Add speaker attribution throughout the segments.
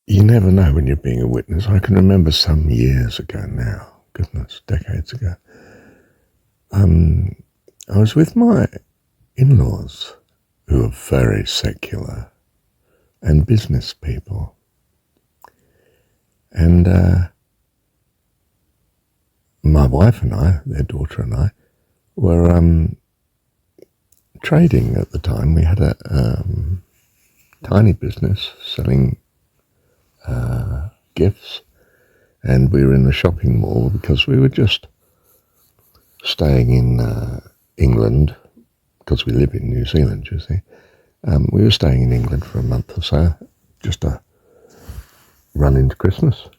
Speaker 1: You never know when you're being a witness. I can remember some years ago now, goodness, decades ago. I was with my in-laws, who are very secular and business people, and my wife and I, their daughter and I, were trading at the time. We had a tiny business selling gifts, and we were in the shopping mall because we were just staying in England, because we live in New Zealand, you see. We were staying in England for a month or so, just to run into Christmas,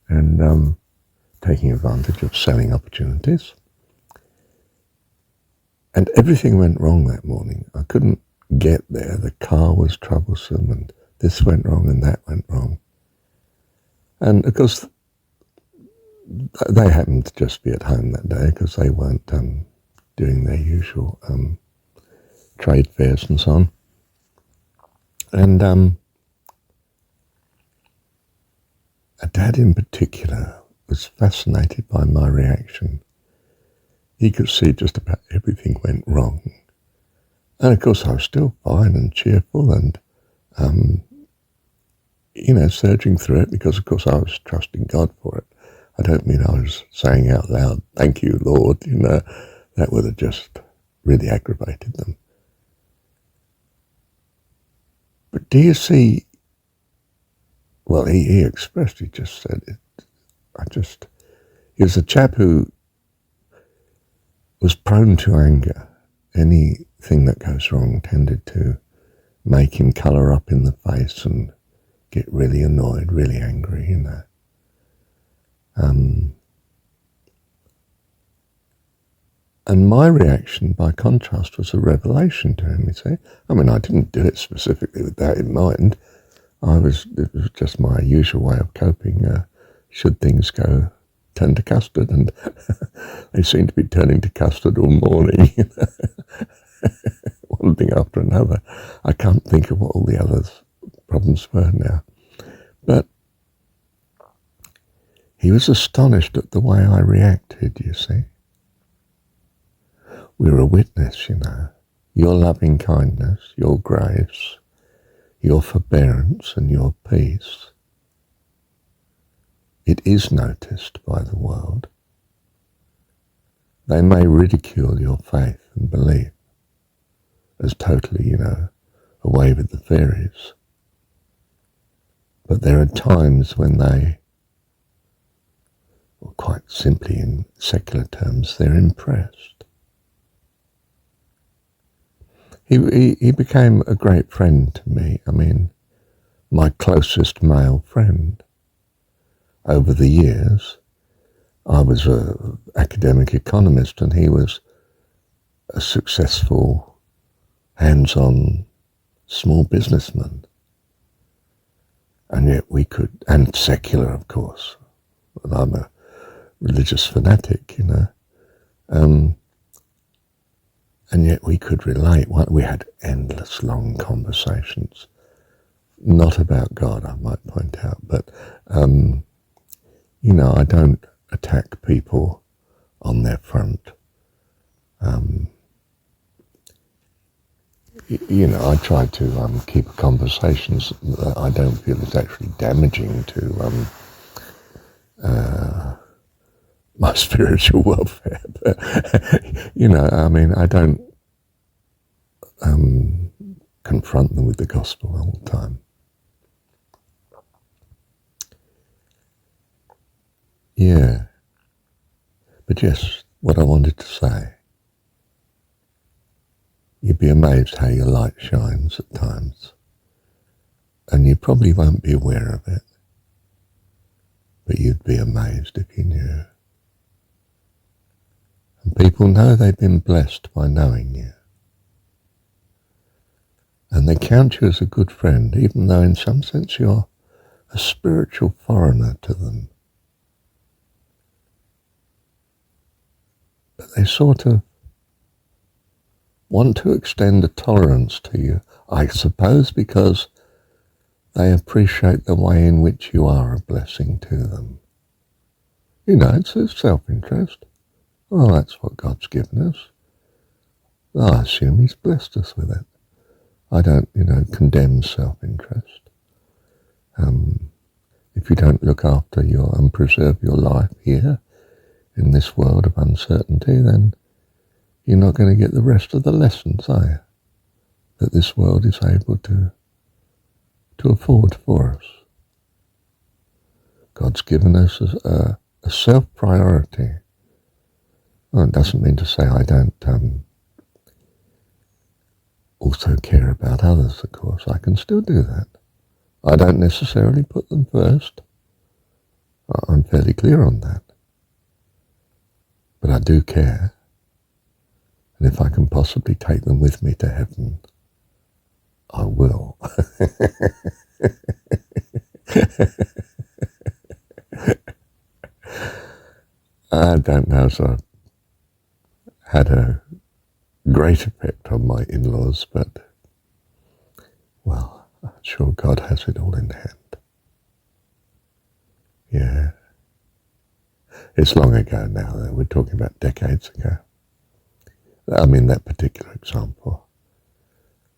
Speaker 1: and taking advantage of selling opportunities. And everything went wrong that morning. I couldn't get there. The car was troublesome, and this went wrong and that went wrong. And of course, they happened to just be at home that day because they weren't doing their usual trade fairs and so on. And a dad in particular was fascinated by my reaction. He could see just about everything went wrong. And of course I was still fine and cheerful and, surging through it, because of course I was trusting God for it. I don't mean I was saying out loud, "Thank you, Lord," that would have just really aggravated them. But do you see, well, he expressed, he just said, he was a chap who was prone to anger. Anything that goes wrong tended to make him colour up in the face and get really annoyed, really angry, And my reaction, by contrast, was a revelation to him, you see. I mean, I didn't do it specifically with that in mind. It was just my usual way of coping, should things turn to custard, and they seem to be turning to custard all morning. One thing after another. I can't think of what all the other problems were now. But he was astonished at the way I reacted, you see. We're a witness, Your loving kindness, your grace, your forbearance and your peace. It is noticed by the world. They may ridicule your faith and belief as totally, away with the fairies. But there are times when they, or quite simply in secular terms, they're impressed. He became a great friend to me. I mean, my closest male friend. Over the years, I was an academic economist and he was a successful, hands-on small businessman. And yet and secular, of course. And I'm a religious fanatic, and yet we could relate. We had endless long conversations, not about God, I might point out, but, I don't attack people on their front. I try to keep conversations that I don't feel is actually damaging to my spiritual welfare. But, I don't confront them with the gospel all the time. Yeah. But yes, what I wanted to say, you'd be amazed how your light shines at times. And you probably won't be aware of it, but you'd be amazed if you knew. And people know they've been blessed by knowing you. And they count you as a good friend, even though in some sense you're a spiritual foreigner to them. But they sort of want to extend a tolerance to you, I suppose, because they appreciate the way in which you are a blessing to them. You know, it's self-interest. Well, that's what God's given us. Well, I assume he's blessed us with it. I don't, condemn self-interest. If you don't look after and preserve your life here in this world of uncertainty, then you're not going to get the rest of the lessons, are you? That this world is able to afford for us. God's given us a self-priority. Well, it doesn't mean to say I don't also care about others, of course. I can still do that. I don't necessarily put them first. I'm fairly clear on that. But I do care. And if I can possibly take them with me to heaven, I will. I don't know if I've had a great effect on my in-laws, but, well, I'm sure God has it all in hand. Yeah. It's long ago now, though. We're talking about decades ago. I mean, that particular example.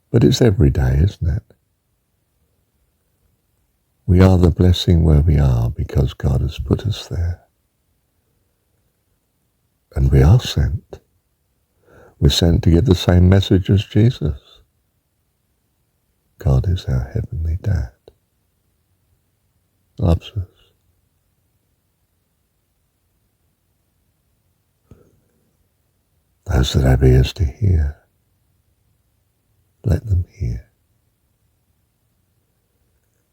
Speaker 1: But it's every day, isn't it? We are the blessing where we are because God has put us there. And we are sent. We're sent to give the same message as Jesus. God is our heavenly Dad. Loves us. Those that have ears to hear, let them hear.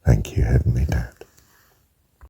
Speaker 1: Thank you, Heavenly Dad.